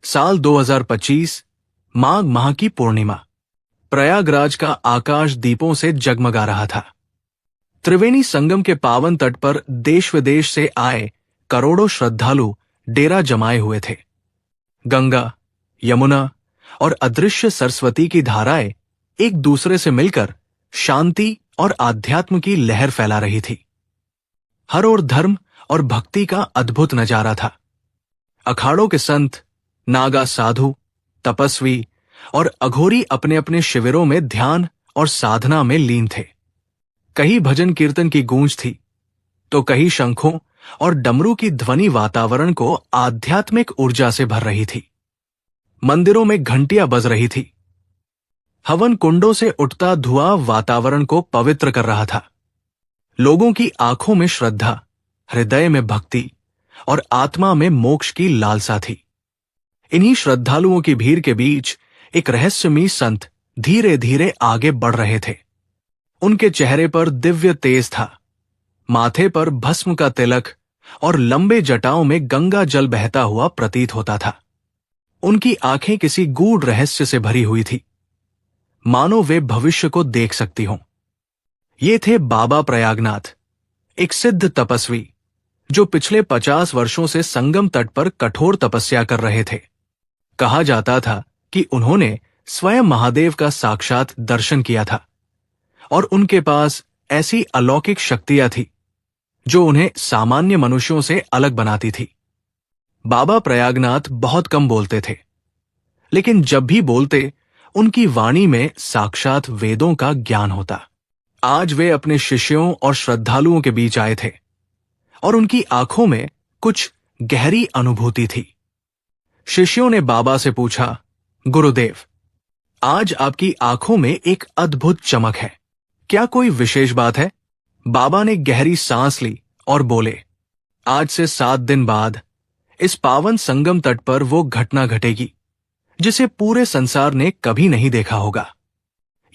साल 2025, माघ माह की पूर्णिमा। प्रयागराज का आकाश दीपों से जगमगा रहा था। त्रिवेणी संगम के पावन तट पर देश विदेश से आए करोड़ों श्रद्धालु डेरा जमाए हुए थे। गंगा, यमुना और अदृश्य सरस्वती की धाराएं एक दूसरे से मिलकर शांति और आध्यात्म की लहर फैला रही थी। हर ओर धर्म और भक्ति का अद्भुत नजारा था। अखाड़ों के संत, नागा साधु, तपस्वी और अघोरी अपने अपने शिविरों में ध्यान और साधना में लीन थे। कहीं भजन कीर्तन की गूंज थी, तो कहीं शंखों और डमरू की ध्वनि वातावरण को आध्यात्मिक ऊर्जा से भर रही थी। मंदिरों में घंटियां बज रही थी। हवन कुंडों से उठता धुआं वातावरण को पवित्र कर रहा था। लोगों की आंखों में श्रद्धा, हृदय में भक्ति और आत्मा में मोक्ष की लालसा थी। इन्हीं श्रद्धालुओं की भीड़ के बीच एक रहस्यमयी संत धीरे धीरे आगे बढ़ रहे थे। उनके चेहरे पर दिव्य तेज था, माथे पर भस्म का तिलक और लंबे जटाओं में गंगा जल बहता हुआ प्रतीत होता था। उनकी आंखें किसी गूढ़ रहस्य से भरी हुई थी, मानो वे भविष्य को देख सकती हों। ये थे बाबा प्रयागनाथ, एक सिद्ध तपस्वी जो पिछले 50 वर्षों से संगम तट पर कठोर तपस्या कर रहे थे। कहा जाता था कि उन्होंने स्वयं महादेव का साक्षात दर्शन किया था और उनके पास ऐसी अलौकिक शक्तियां थी जो उन्हें सामान्य मनुष्यों से अलग बनाती थी। बाबा प्रयागनाथ बहुत कम बोलते थे, लेकिन जब भी बोलते उनकी वाणी में साक्षात वेदों का ज्ञान होता। आज वे अपने शिष्यों और श्रद्धालुओं के बीच आए थे और उनकी आंखों में कुछ गहरी अनुभूति थी। शिष्यों ने बाबा से पूछा, गुरुदेव, आज आपकी आंखों में एक अद्भुत चमक है, क्या कोई विशेष बात है? बाबा ने गहरी सांस ली और बोले, आज से 7 दिन बाद इस पावन संगम तट पर वो घटना घटेगी जिसे पूरे संसार ने कभी नहीं देखा होगा।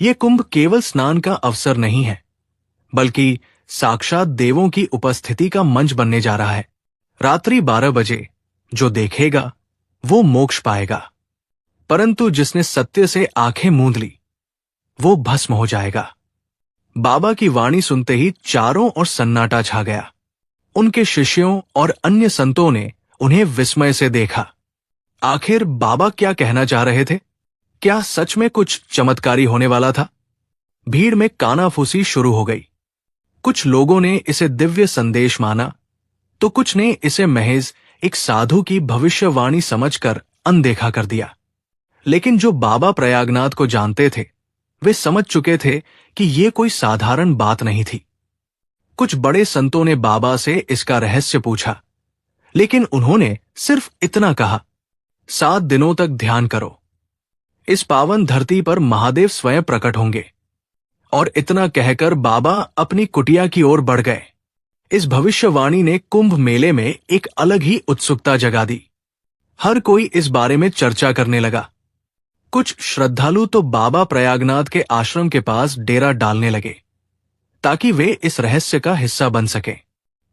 ये कुंभ केवल स्नान का अवसर नहीं है, बल्कि साक्षात देवों की उपस्थिति का मंच बनने जा रहा है। रात्रि 12 बजे जो देखेगा वो मोक्ष पाएगा, परंतु जिसने सत्य से आंखें मूंद ली वो भस्म हो जाएगा। बाबा की वाणी सुनते ही चारों ओर सन्नाटा छा गया। उनके शिष्यों और अन्य संतों ने उन्हें विस्मय से देखा। आखिर बाबा क्या कहना चाह रहे थे? क्या सच में कुछ चमत्कारी होने वाला था? भीड़ में कानाफूसी शुरू हो गई। कुछ लोगों ने इसे दिव्य संदेश माना, तो कुछ ने इसे महज एक साधु की भविष्यवाणी समझकर अनदेखा कर दिया। लेकिन जो बाबा प्रयागनाथ को जानते थे, वे समझ चुके थे कि ये कोई साधारण बात नहीं थी। कुछ बड़े संतों ने बाबा से इसका रहस्य पूछा, लेकिन उन्होंने सिर्फ इतना कहा, 7 दिनों तक ध्यान करो, इस पावन धरती पर महादेव स्वयं प्रकट होंगे। और इतना कहकर बाबा अपनी कुटिया की ओर बढ़ गए। इस भविष्यवाणी ने कुंभ मेले में एक अलग ही उत्सुकता जगा दी। हर कोई इस बारे में चर्चा करने लगा। कुछ श्रद्धालु तो बाबा प्रयागनाथ के आश्रम के पास डेरा डालने लगे ताकि वे इस रहस्य का हिस्सा बन सकें।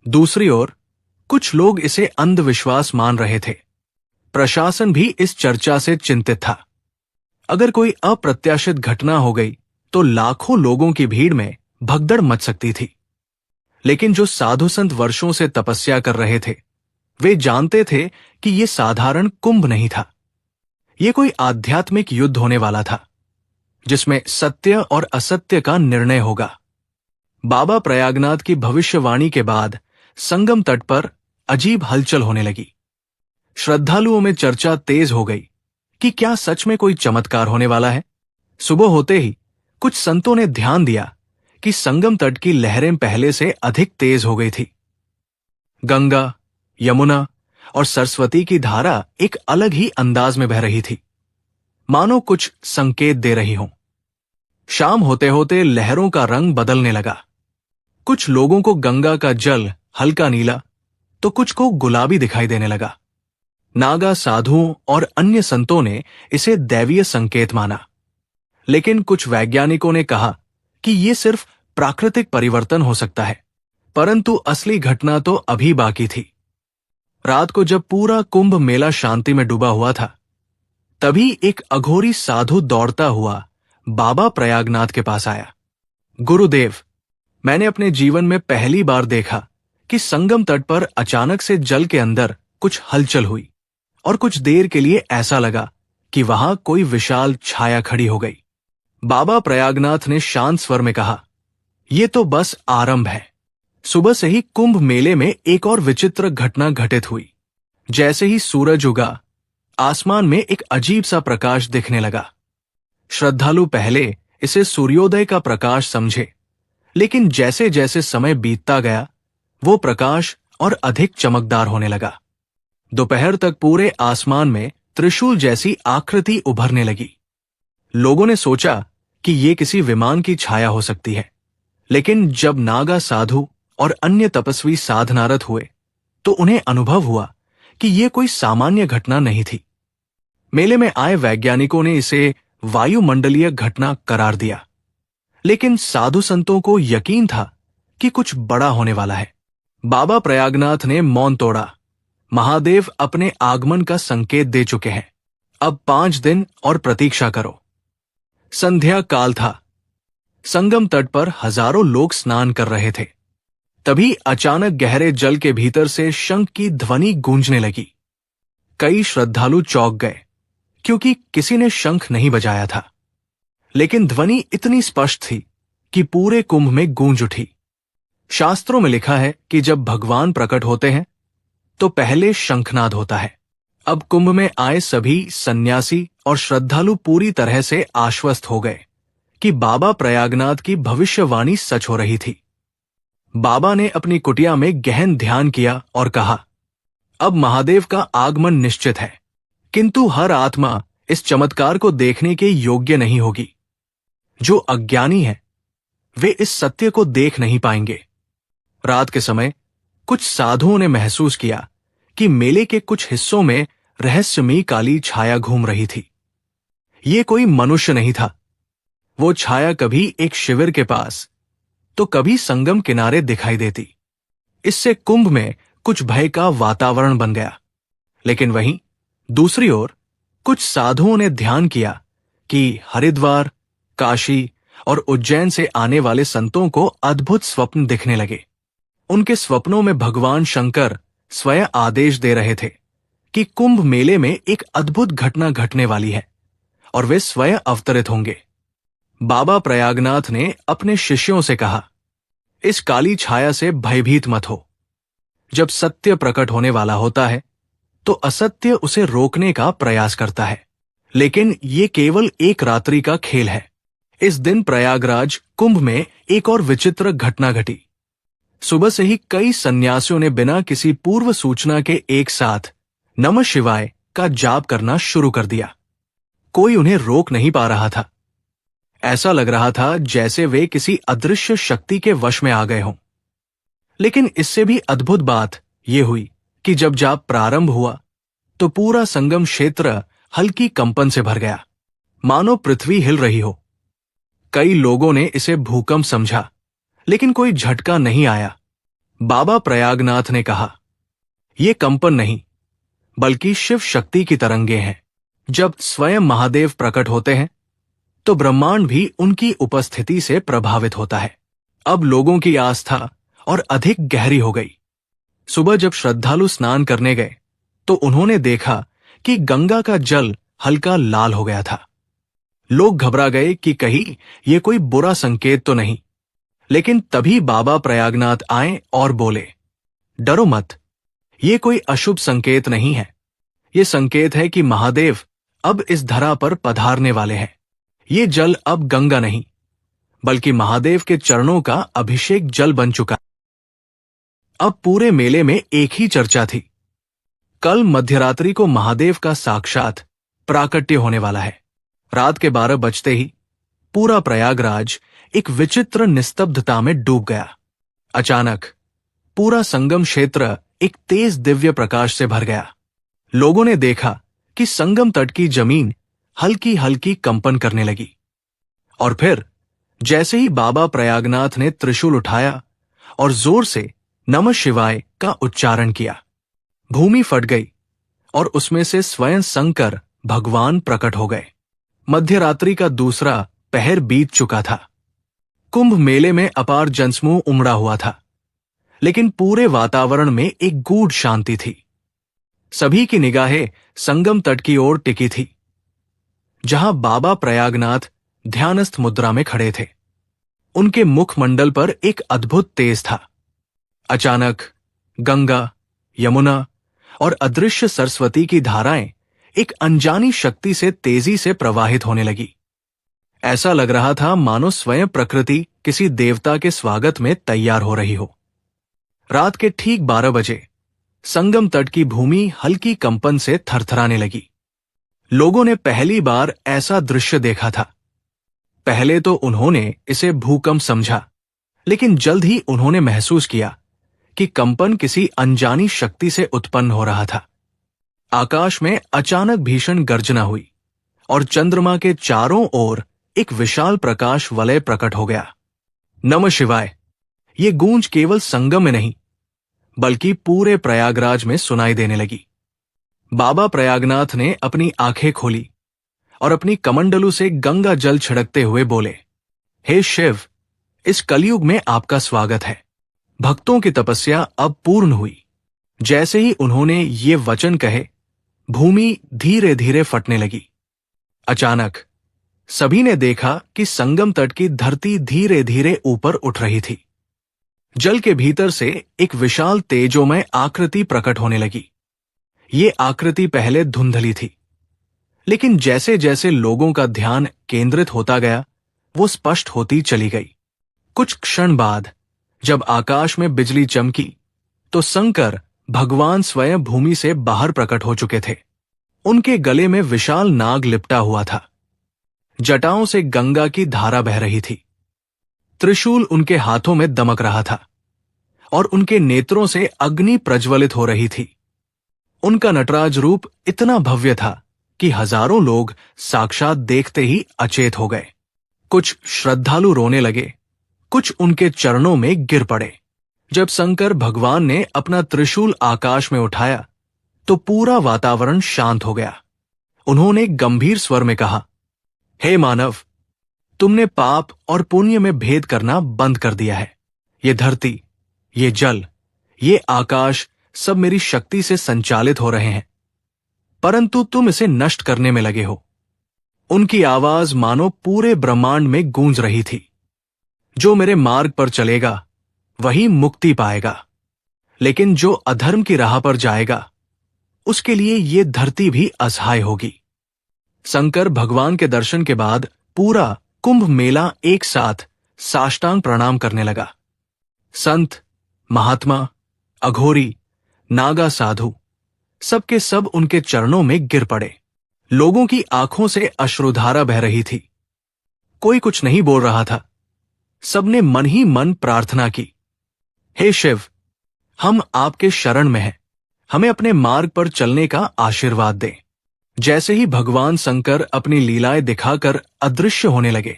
दूसरी ओर कुछ लोग इसे अंधविश्वास मान रहे थे। प्रशासन भी इस चर्चा से चिंतित था। अगर कोई अप्रत्याशित घटना हो गई तो लाखों लोगों की भीड़ में भगदड़ मच सकती थी। लेकिन जो साधु संत वर्षों से तपस्या कर रहे थे, वे जानते थे कि यह साधारण कुंभ नहीं था। यह कोई आध्यात्मिक युद्ध होने वाला था, जिसमें सत्य और असत्य का निर्णय होगा। बाबा प्रयागनाथ की भविष्यवाणी के बाद संगम तट पर अजीब हलचल होने लगी। श्रद्धालुओं में चर्चा तेज हो गई कि क्या सच में कोई चमत्कार होने वाला है। सुबह होते ही कुछ संतों ने ध्यान दिया कि संगम तट की लहरें पहले से अधिक तेज हो गई थी। गंगा, यमुना और सरस्वती की धारा एक अलग ही अंदाज में बह रही थी, मानो कुछ संकेत दे रही हो। शाम होते होते लहरों का रंग बदलने लगा। कुछ लोगों को गंगा का जल हल्का नीला, तो कुछ को गुलाबी दिखाई देने लगा। नागा साधुओं और अन्य संतों ने इसे दैवीय संकेत माना, लेकिन कुछ वैज्ञानिकों ने कहा कि यह सिर्फ प्राकृतिक परिवर्तन हो सकता है, परंतु असली घटना तो अभी बाकी थी। रात को जब पूरा कुंभ मेला शांति में डूबा हुआ था, तभी एक अघोरी साधु दौड़ता हुआ बाबा प्रयागनाथ के पास आया। गुरुदेव, मैंने अपने जीवन में पहली बार देखा कि संगम तट पर अचानक से जल के अंदर कुछ हलचल हुई और कुछ देर के लिए ऐसा लगा कि वहां कोई विशाल छाया खड़ी हो गई। बाबा प्रयागनाथ ने शांत स्वर में कहा, यह तो बस आरंभ है। सुबह से ही कुंभ मेले में एक और विचित्र घटना घटित हुई। जैसे ही सूरज उगा, आसमान में एक अजीब सा प्रकाश दिखने लगा। श्रद्धालु पहले इसे सूर्योदय का प्रकाश समझे, लेकिन जैसे जैसे समय बीतता गया, वो प्रकाश और अधिक चमकदार होने लगा। दोपहर तक पूरे आसमान में त्रिशूल जैसी आकृति उभरने लगी। लोगों ने सोचा कि ये किसी विमान की छाया हो सकती है, लेकिन जब नागा साधु और अन्य तपस्वी साधनारत हुए तो उन्हें अनुभव हुआ कि ये कोई सामान्य घटना नहीं थी। मेले में आए वैज्ञानिकों ने इसे वायुमंडलीय घटना करार दिया, लेकिन साधु संतों को यकीन था कि कुछ बड़ा होने वाला है। बाबा प्रयागनाथ ने मौन तोड़ा। महादेव अपने आगमन का संकेत दे चुके हैं। अब 5 दिन और प्रतीक्षा करो। संध्या काल था। संगम तट पर हजारों लोग स्नान कर रहे थे। तभी अचानक गहरे जल के भीतर से शंख की ध्वनि गूंजने लगी। कई श्रद्धालु चौंक गए, क्योंकि किसी ने शंख नहीं बजाया था, लेकिन ध्वनि इतनी स्पष्ट थी कि पूरे कुंभ में गूंज उठी। शास्त्रों में लिखा है कि जब भगवान प्रकट होते हैं तो पहले शंखनाद होता है। अब कुंभ में आए सभी सन्यासी और श्रद्धालु पूरी तरह से आश्वस्त हो गए कि बाबा प्रयागनाथ की भविष्यवाणी सच हो रही थी। बाबा ने अपनी कुटिया में गहन ध्यान किया और कहा, अब महादेव का आगमन निश्चित है, किंतु हर आत्मा इस चमत्कार को देखने के योग्य नहीं होगी। जो अज्ञानी है वे इस सत्य को देख नहीं पाएंगे। रात के समय कुछ साधुओं ने महसूस किया कि मेले के कुछ हिस्सों में रहस्यमयी काली छाया घूम रही थी। ये कोई मनुष्य नहीं था। वो छाया कभी एक शिविर के पास तो कभी संगम किनारे दिखाई देती। इससे कुंभ में कुछ भय का वातावरण बन गया। लेकिन वहीं दूसरी ओर कुछ साधुओं ने ध्यान किया कि हरिद्वार, काशी और उज्जैन से आने वाले संतों को अद्भुत स्वप्न दिखने लगे। उनके स्वप्नों में भगवान शंकर स्वयं आदेश दे रहे थे कि कुंभ मेले में एक अद्भुत घटना घटने वाली है और वे स्वयं अवतरित होंगे। बाबा प्रयागनाथ ने अपने शिष्यों से कहा, इस काली छाया से भयभीत मत हो। जब सत्य प्रकट होने वाला होता है तो असत्य उसे रोकने का प्रयास करता है, लेकिन ये केवल एक रात्रि का खेल है। इस दिन प्रयागराज कुंभ में एक और विचित्र घटना घटी। सुबह से ही कई सन्यासियों ने बिना किसी पूर्व सूचना के एक साथ नमः शिवाय का जाप करना शुरू कर दिया। कोई उन्हें रोक नहीं पा रहा था। ऐसा लग रहा था जैसे वे किसी अदृश्य शक्ति के वश में आ गए हों। लेकिन इससे भी अद्भुत बात यह हुई कि जब जाप प्रारंभ हुआ तो पूरा संगम क्षेत्र हल्की कंपन से भर गया, मानो पृथ्वी हिल रही हो। कई लोगों ने इसे भूकंप समझा, लेकिन कोई झटका नहीं आया। बाबा प्रयागनाथ ने कहा, ये कंपन नहीं बल्कि शिव शक्ति की तरंगे हैं। जब स्वयं महादेव प्रकट होते हैं तो ब्रह्मांड भी उनकी उपस्थिति से प्रभावित होता है। अब लोगों की आस्था और अधिक गहरी हो गई। सुबह जब श्रद्धालु स्नान करने गए तो उन्होंने देखा कि गंगा का जल हल्का लाल हो गया था। लोग घबरा गए कि कहीं ये कोई बुरा संकेत तो नहीं। लेकिन तभी बाबा प्रयागनाथ आए और बोले, डरो मत, ये कोई अशुभ संकेत नहीं है। ये संकेत है कि महादेव अब इस धरा पर पधारने वाले हैं। ये जल अब गंगा नहीं बल्कि महादेव के चरणों का अभिषेक जल बन चुका। अब पूरे मेले में एक ही चर्चा थी, कल मध्यरात्रि को महादेव का साक्षात प्राकट्य होने वाला है। रात के 12 बजते ही पूरा प्रयागराज एक विचित्र निस्तब्धता में डूब गया। अचानक पूरा संगम क्षेत्र एक तेज दिव्य प्रकाश से भर गया। लोगों ने देखा कि संगम तट की जमीन हल्की हल्की कंपन करने लगी और फिर जैसे ही बाबा प्रयागनाथ ने त्रिशूल उठाया और जोर से नमः शिवाय का उच्चारण किया, भूमि फट गई और उसमें से स्वयं शंकर भगवान प्रकट हो गए। मध्यरात्रि का दूसरा पहर बीत चुका था। कुंभ मेले में अपार जनसमूह उमड़ा हुआ था, लेकिन पूरे वातावरण में एक गूढ़ शांति थी। सभी की निगाहें संगम तट की ओर टिकी थी, जहां बाबा प्रयागनाथ ध्यानस्थ मुद्रा में खड़े थे। उनके मुखमंडल पर एक अद्भुत तेज था। अचानक गंगा, यमुना और अदृश्य सरस्वती की धाराएं एक अनजानी शक्ति से तेजी से प्रवाहित होने लगी। ऐसा लग रहा था मानो स्वयं प्रकृति किसी देवता के स्वागत में तैयार हो रही हो। रात के ठीक 12 बजे संगम तट की भूमि हल्की कंपन से थरथराने लगी। लोगों ने पहली बार ऐसा दृश्य देखा था। पहले तो उन्होंने इसे भूकंप समझा, लेकिन जल्द ही उन्होंने महसूस किया कि कंपन किसी अनजानी शक्ति से उत्पन्न हो रहा था। आकाश में अचानक भीषण गर्जना हुई और चंद्रमा के चारों ओर एक विशाल प्रकाश वलय प्रकट हो गया। नमः शिवाय! ये गूंज केवल संगम में नहीं, बल्कि पूरे प्रयागराज में सुनाई देने लगी। बाबा प्रयागनाथ ने अपनी आंखें खोली और अपनी कमंडलू से गंगा जल छिड़कते हुए बोले, हे शिव, इस कलयुग में आपका स्वागत है। भक्तों की तपस्या अब पूर्ण हुई। जैसे ही उन्होंने ये वचन कहे, भूमि धीरे धीरे फटने लगी। अचानक सभी ने देखा कि संगम तट की धरती धीरे धीरे ऊपर उठ रही थी। जल के भीतर से एक विशाल तेजोमय आकृति प्रकट होने लगी। ये आकृति पहले धुंधली थी, लेकिन जैसे जैसे लोगों का ध्यान केंद्रित होता गया, वो स्पष्ट होती चली गई। कुछ क्षण बाद जब आकाश में बिजली चमकी, तो शंकर भगवान स्वयं भूमि से बाहर प्रकट हो चुके थे। उनके गले में विशाल नाग लिपटा हुआ था। जटाओं से गंगा की धारा बह रही थी। त्रिशूल उनके हाथों में दमक रहा था और उनके नेत्रों से अग्नि प्रज्वलित हो रही थी। उनका नटराज रूप इतना भव्य था कि हजारों लोग साक्षात देखते ही अचेत हो गए। कुछ श्रद्धालु रोने लगे, कुछ उनके चरणों में गिर पड़े। जब शंकर भगवान ने अपना त्रिशूल आकाश में उठाया, तो पूरा वातावरण शांत हो गया। उन्होंने गंभीर स्वर में कहा, हे मानव, तुमने पाप और पुण्य में भेद करना बंद कर दिया है। ये धरती, ये जल, ये आकाश सब मेरी शक्ति से संचालित हो रहे हैं, परंतु तुम इसे नष्ट करने में लगे हो। उनकी आवाज मानो पूरे ब्रह्मांड में गूंज रही थी। जो मेरे मार्ग पर चलेगा वही मुक्ति पाएगा, लेकिन जो अधर्म की राह पर जाएगा उसके लिए ये धरती भी असहाय होगी। शंकर भगवान के दर्शन के बाद पूरा कुंभ मेला एक साथ साष्टांग प्रणाम करने लगा। संत, महात्मा, अघोरी, नागा साधु सबके सब उनके चरणों में गिर पड़े। लोगों की आंखों से अश्रुधारा बह रही थी। कोई कुछ नहीं बोल रहा था। सबने मन ही मन प्रार्थना की, हे शिव, हम आपके शरण में हैं, हमें अपने मार्ग पर चलने का आशीर्वाद दें। जैसे ही भगवान शंकर अपनी लीलाएं दिखाकर अदृश्य होने लगे,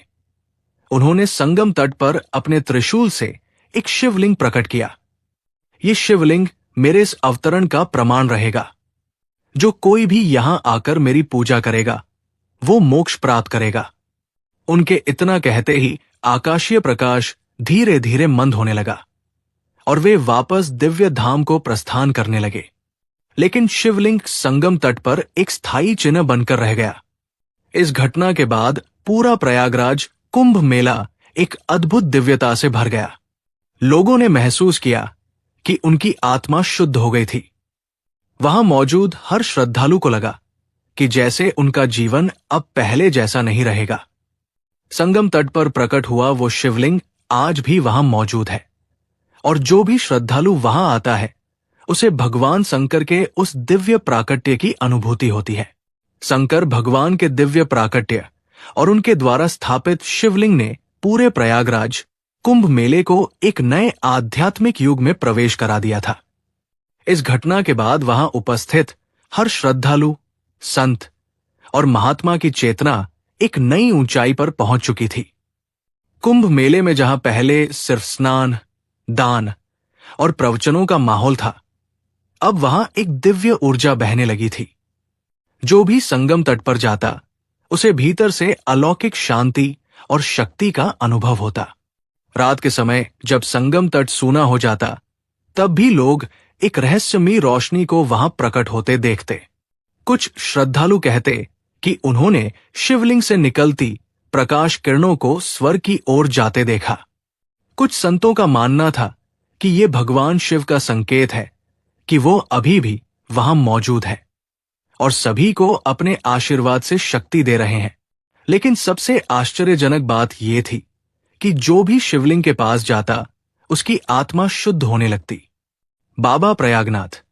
उन्होंने संगम तट पर अपने त्रिशूल से एक शिवलिंग प्रकट किया। ये शिवलिंग मेरे इस अवतरण का प्रमाण रहेगा। जो कोई भी यहां आकर मेरी पूजा करेगा, वो मोक्ष प्राप्त करेगा। उनके इतना कहते ही आकाशीय प्रकाश धीरे धीरे मंद होने लगा और वे वापस दिव्य धाम को प्रस्थान करने लगे। लेकिन शिवलिंग संगम तट पर एक स्थायी चिन्ह बनकर रह गया। इस घटना के बाद पूरा प्रयागराज कुंभ मेला एक अद्भुत दिव्यता से भर गया। लोगों ने महसूस किया कि उनकी आत्मा शुद्ध हो गई थी। वहां मौजूद हर श्रद्धालु को लगा कि जैसे उनका जीवन अब पहले जैसा नहीं रहेगा। संगम तट पर प्रकट हुआ वो शिवलिंग आज भी वहां मौजूद है, और जो भी श्रद्धालु वहां आता है उसे भगवान शंकर के उस दिव्य प्राकट्य की अनुभूति होती है। शंकर भगवान के दिव्य प्राकट्य और उनके द्वारा स्थापित शिवलिंग ने पूरे प्रयागराज कुंभ मेले को एक नए आध्यात्मिक युग में प्रवेश करा दिया था। इस घटना के बाद वहां उपस्थित हर श्रद्धालु, संत और महात्मा की चेतना एक नई ऊंचाई पर पहुंच चुकी थी। कुंभ मेले में जहां पहले सिर्फ स्नान, दान और प्रवचनों का माहौल था, अब वहां एक दिव्य ऊर्जा बहने लगी थी। जो भी संगम तट पर जाता उसे भीतर से अलौकिक शांति और शक्ति का अनुभव होता। रात के समय जब संगम तट सूना हो जाता, तब भी लोग एक रहस्यमयी रोशनी को वहां प्रकट होते देखते। कुछ श्रद्धालु कहते कि उन्होंने शिवलिंग से निकलती प्रकाश किरणों को स्वर्ग की ओर जाते देखा। कुछ संतों का मानना था कि ये भगवान शिव का संकेत है कि वो अभी भी वहां मौजूद है और सभी को अपने आशीर्वाद से शक्ति दे रहे हैं। लेकिन सबसे आश्चर्यजनक बात यह थी कि जो भी शिवलिंग के पास जाता उसकी आत्मा शुद्ध होने लगती। बाबा प्रयागनाथ,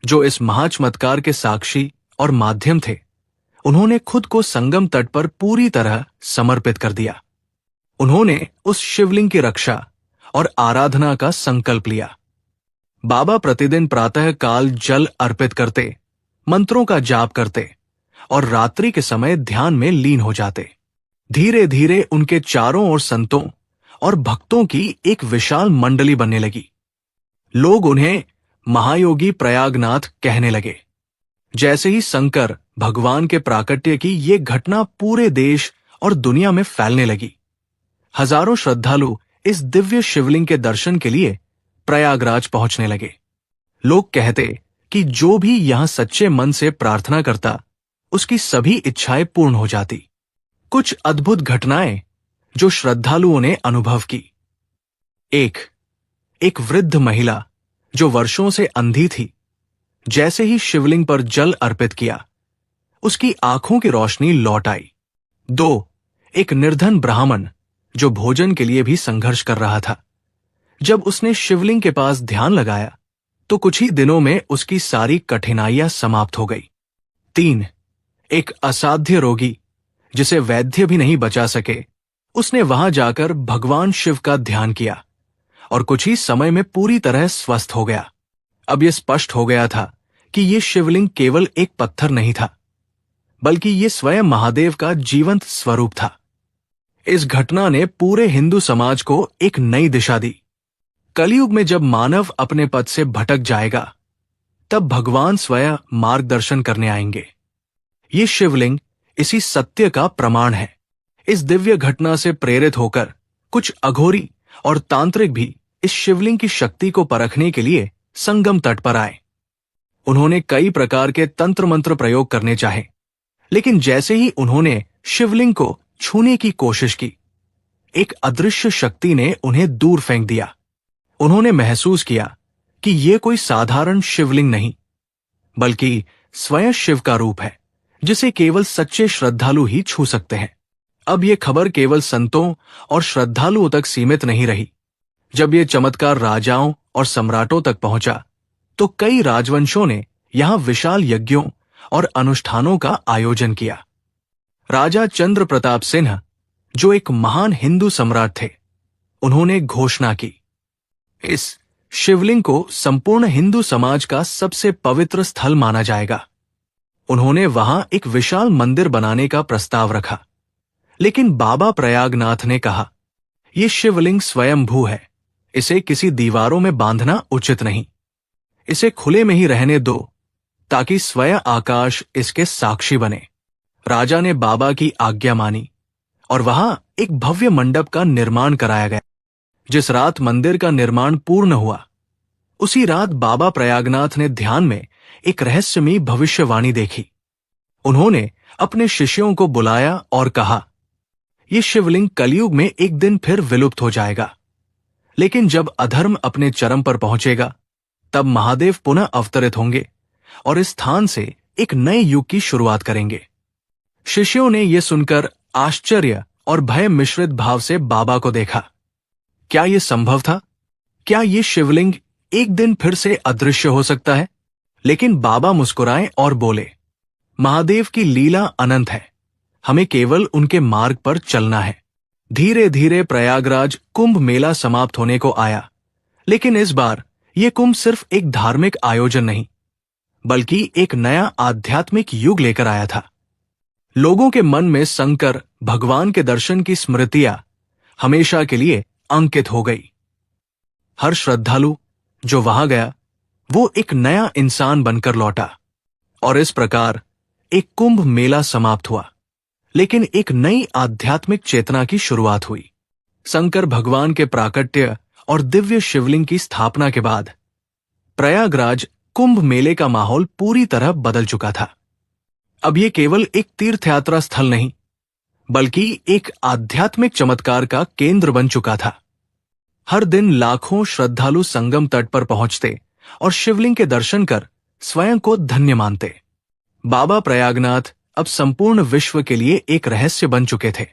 जो इस महाचमत्कार के साक्षी और माध्यम थे, उन्होंने खुद को संगम तट पर पूरी तरह समर्पित कर दिया। उन्होंने उस शिवलिंग की रक्षा और आराधना का संकल्प लिया। बाबा प्रतिदिन प्रातः काल जल अर्पित करते, मंत्रों का जाप करते और रात्रि के समय ध्यान में लीन हो जाते। धीरे धीरे उनके चारों ओर संतों और भक्तों की एक विशाल मंडली बनने लगी। लोग उन्हें महायोगी प्रयागनाथ कहने लगे। जैसे ही शंकर भगवान के प्राकट्य की ये घटना पूरे देश और दुनिया में फैलने लगी, हजारों श्रद्धालु इस दिव्य शिवलिंग के दर्शन के लिए प्रयागराज पहुंचने लगे। लोग कहते कि जो भी यहां सच्चे मन से प्रार्थना करता, उसकी सभी इच्छाएं पूर्ण हो जाती। कुछ अद्भुत घटनाएं जो श्रद्धालुओं ने अनुभव की। एक वृद्ध महिला जो वर्षों से अंधी थी, जैसे ही शिवलिंग पर जल अर्पित किया, उसकी आंखों की रोशनी लौट आई। 2. एक निर्धन ब्राह्मण जो भोजन के लिए भी संघर्ष कर रहा था, जब उसने शिवलिंग के पास ध्यान लगाया तो कुछ ही दिनों में उसकी सारी कठिनाइयां समाप्त हो गई। 3. एक असाध्य रोगी जिसे वैद्य भी नहीं बचा सके, उसने वहां जाकर भगवान शिव का ध्यान किया और कुछ ही समय में पूरी तरह स्वस्थ हो गया। अब यह स्पष्ट हो गया था कि यह शिवलिंग केवल एक पत्थर नहीं था, बल्कि यह स्वयं महादेव का जीवंत स्वरूप था। इस घटना ने पूरे हिंदू समाज को एक नई दिशा दी। कलयुग में जब मानव अपने पथ से भटक जाएगा, तब भगवान स्वयं मार्गदर्शन करने आएंगे। ये शिवलिंग इसी सत्य का प्रमाण है। इस दिव्य घटना से प्रेरित होकर कुछ अघोरी और तांत्रिक भी इस शिवलिंग की शक्ति को परखने के लिए संगम तट पर आए। उन्होंने कई प्रकार के तंत्र मंत्र प्रयोग करने चाहे, लेकिन जैसे ही उन्होंने शिवलिंग को छूने की कोशिश की, एक अदृश्य शक्ति ने उन्हें दूर फेंक दिया। उन्होंने महसूस किया कि यह कोई साधारण शिवलिंग नहीं, बल्कि स्वयं शिव का रूप है, जिसे केवल सच्चे श्रद्धालु ही छू सकते हैं। अब यह खबर केवल संतों और श्रद्धालुओं तक सीमित नहीं रही। जब यह चमत्कार राजाओं और सम्राटों तक पहुंचा, तो कई राजवंशों ने यहां विशाल यज्ञों और अनुष्ठानों का आयोजन किया। राजा चंद्र प्रताप सिंह, जो एक महान हिंदू सम्राट थे, उन्होंने घोषणा की, इस शिवलिंग को संपूर्ण हिंदू समाज का सबसे पवित्र स्थल माना जाएगा। उन्होंने वहां एक विशाल मंदिर बनाने का प्रस्ताव रखा, लेकिन बाबा प्रयागनाथ ने कहा, यह शिवलिंग स्वयंभू है, इसे किसी दीवारों में बांधना उचित नहीं। इसे खुले में ही रहने दो, ताकि स्वयं आकाश इसके साक्षी बने। राजा ने बाबा की आज्ञा मानी और वहां एक भव्य मंडप का निर्माण कराया गया। जिस रात मंदिर का निर्माण पूर्ण हुआ, उसी रात बाबा प्रयागनाथ ने ध्यान में एक रहस्यमयी भविष्यवाणी देखी। उन्होंने अपने शिष्यों को बुलाया और कहा, यह शिवलिंग कलयुग में एक दिन फिर विलुप्त हो जाएगा, लेकिन जब अधर्म अपने चरम पर पहुंचेगा, तब महादेव पुनः अवतरित होंगे और इस स्थान से एक नए युग की शुरुआत करेंगे। शिष्यों ने यह सुनकर आश्चर्य और भय मिश्रित भाव से बाबा को देखा। क्या यह संभव था? क्या यह शिवलिंग एक दिन फिर से अदृश्य हो सकता है? लेकिन बाबा मुस्कुराए और बोले, महादेव की लीला अनंत है, हमें केवल उनके मार्ग पर चलना है। धीरे धीरे प्रयागराज कुंभ मेला समाप्त होने को आया, लेकिन इस बार यह कुंभ सिर्फ एक धार्मिक आयोजन नहीं, बल्कि एक नया आध्यात्मिक युग लेकर आया था। लोगों के मन में शंकर भगवान के दर्शन की स्मृतियां हमेशा के लिए अंकित हो गई। हर श्रद्धालु जो वहां गया, वो एक नया इंसान बनकर लौटा, और इस प्रकार एक कुंभ मेला समाप्त हुआ, लेकिन एक नई आध्यात्मिक चेतना की शुरुआत हुई। शंकर भगवान के प्राकट्य और दिव्य शिवलिंग की स्थापना के बाद प्रयागराज कुंभ मेले का माहौल पूरी तरह बदल चुका था। अब ये केवल एक तीर्थयात्रा स्थल नहीं, बल्कि एक आध्यात्मिक चमत्कार का केंद्र बन चुका था। हर दिन लाखों श्रद्धालु संगम तट पर पहुंचते और शिवलिंग के दर्शन कर स्वयं को धन्य मानते। बाबा प्रयागनाथ अब संपूर्ण विश्व के लिए एक रहस्य बन चुके थे।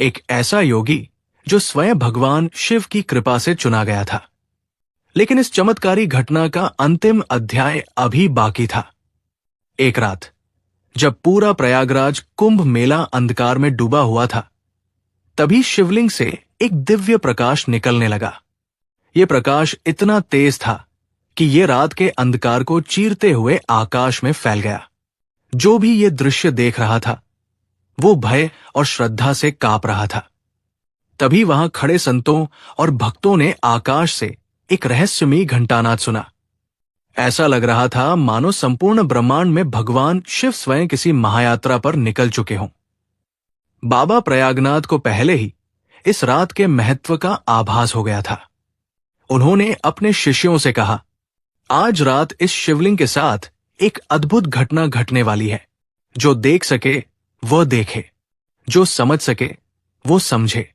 एक ऐसा योगी जो स्वयं भगवान शिव की कृपा से चुना गया था। लेकिन इस चमत्कारी घटना का अंतिम अध्याय अभी बाकी था। एक रात जब पूरा प्रयागराज कुंभ मेला अंधकार में डूबा हुआ था, तभी शिवलिंग से एक दिव्य प्रकाश निकलने लगा। यह प्रकाश इतना तेज था कि यह रात के अंधकार को चीरते हुए आकाश में फैल गया। जो भी यह दृश्य देख रहा था, वो भय और श्रद्धा से कांप रहा था। तभी वहां खड़े संतों और भक्तों ने आकाश से एक रहस्यमयी घंटानाद सुना। ऐसा लग रहा था मानो संपूर्ण ब्रह्मांड में भगवान शिव स्वयं किसी महायात्रा पर निकल चुके हों। बाबा प्रयागनाथ को पहले ही इस रात के महत्व का आभास हो गया था। उन्होंने अपने शिष्यों से कहा, आज रात इस शिवलिंग के साथ एक अद्भुत घटना घटने वाली है। जो देख सके वह देखे, जो समझ सके वो समझे।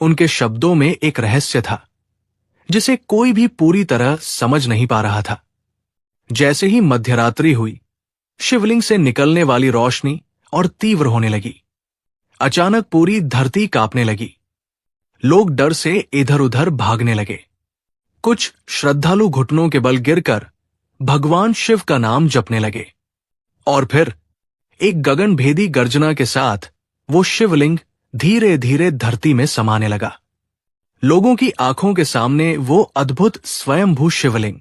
उनके शब्दों में एक रहस्य था जिसे कोई भी पूरी तरह समझ नहीं पा रहा था। जैसे ही मध्यरात्रि हुई, शिवलिंग से निकलने वाली रोशनी और तीव्र होने लगी। अचानक पूरी धरती कांपने लगी। लोग डर से इधर उधर भागने लगे। कुछ श्रद्धालु घुटनों के बल गिरकर भगवान शिव का नाम जपने लगे। और फिर एक गगनभेदी गर्जना के साथ वो शिवलिंग धीरे धीरे धरती में समाने लगा। लोगों की आंखों के सामने वो अद्भुत स्वयंभू शिवलिंग,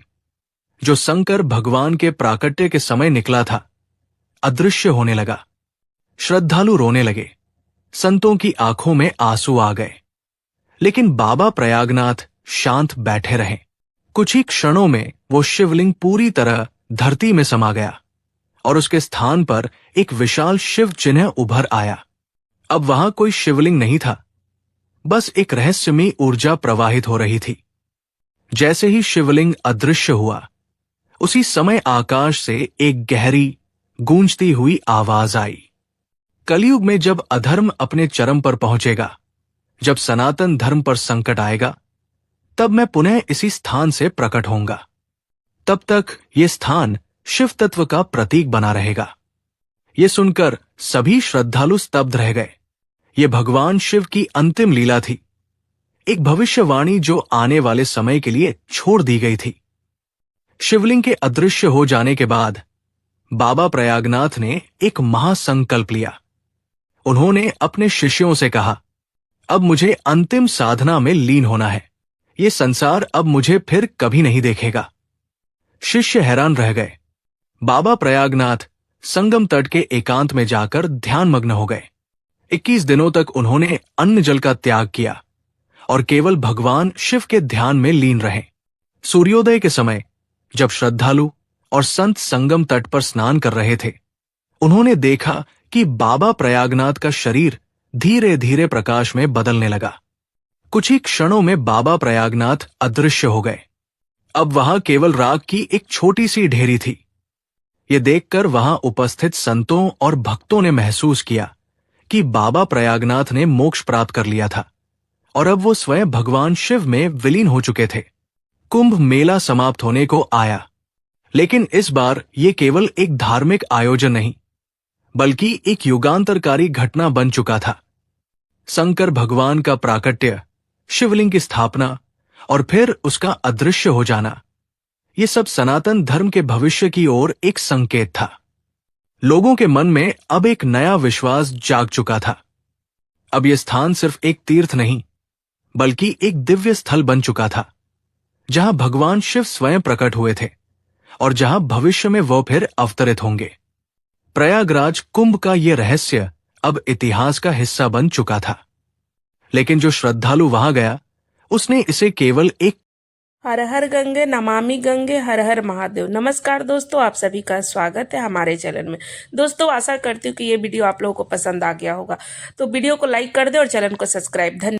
जो शंकर भगवान के प्राकट्य के समय निकला था, अदृश्य होने लगा। श्रद्धालु रोने लगे। संतों की आंखों में आंसू आ गए। लेकिन बाबा प्रयागनाथ शांत बैठे रहे। कुछ ही क्षणों में वो शिवलिंग पूरी तरह धरती में समा गया और उसके स्थान पर एक विशाल शिव चिन्ह उभर आया। अब वहां कोई शिवलिंग नहीं था, बस एक रहस्यमयी ऊर्जा प्रवाहित हो रही थी। जैसे ही शिवलिंग अदृश्य हुआ, उसी समय आकाश से एक गहरी गूंजती हुई आवाज आई। कलयुग में जब अधर्म अपने चरम पर पहुंचेगा, जब सनातन धर्म पर संकट आएगा, तब मैं पुनः इसी स्थान से प्रकट होऊंगा। तब तक ये स्थान शिव तत्व का प्रतीक बना रहेगा। ये सुनकर सभी श्रद्धालु स्तब्ध रह गए। ये भगवान शिव की अंतिम लीला थी, एक भविष्यवाणी जो आने वाले समय के लिए छोड़ दी गई थी। शिवलिंग के अदृश्य हो जाने के बाद बाबा प्रयागनाथ ने एक महासंकल्प लिया। उन्होंने अपने शिष्यों से कहा, अब मुझे अंतिम साधना में लीन होना है। ये संसार अब मुझे फिर कभी नहीं देखेगा। शिष्य हैरान रह गए। बाबा प्रयागनाथ संगम तट के एकांत में जाकर ध्यानमग्न हो गए। 21 दिनों तक उन्होंने अन्न जल का त्याग किया और केवल भगवान शिव के ध्यान में लीन रहे। सूर्योदय के समय जब श्रद्धालु और संत संगम तट पर स्नान कर रहे थे, उन्होंने देखा कि बाबा प्रयागनाथ का शरीर धीरे धीरे प्रकाश में बदलने लगा। कुछ ही क्षणों में बाबा प्रयागनाथ अदृश्य हो गए। अब वहां केवल राख की एक छोटी सी ढेरी थी। ये देखकर वहां उपस्थित संतों और भक्तों ने महसूस किया कि बाबा प्रयागनाथ ने मोक्ष प्राप्त कर लिया था और अब वो स्वयं भगवान शिव में विलीन हो चुके थे। कुंभ मेला समाप्त होने को आया, लेकिन इस बार ये केवल एक धार्मिक आयोजन नहीं, बल्कि एक युगांतरकारी घटना बन चुका था। शंकर भगवान का प्राकट्य, शिवलिंग की स्थापना और फिर उसका अदृश्य हो जाना, ये सब सनातन धर्म के भविष्य की ओर एक संकेत था। लोगों के मन में अब एक नया विश्वास जाग चुका था। अब यह स्थान सिर्फ एक तीर्थ नहीं, बल्कि एक दिव्य स्थल बन चुका था, जहां भगवान शिव स्वयं प्रकट हुए थे और जहां भविष्य में वो फिर अवतरित होंगे। प्रयागराज कुंभ का यह रहस्य अब इतिहास का हिस्सा बन चुका था। लेकिन जो श्रद्धालु वहां गया, उसने इसे केवल एक हर हर गंगे नमामि गंगे, हर हर महादेव। नमस्कार दोस्तों, आप सभी का स्वागत है हमारे चैनल में। दोस्तों, आशा करती हूँ कि ये वीडियो आप लोगों को पसंद आ गया होगा, तो वीडियो को लाइक कर दे और चैनल को सब्सक्राइब। धन्यवाद।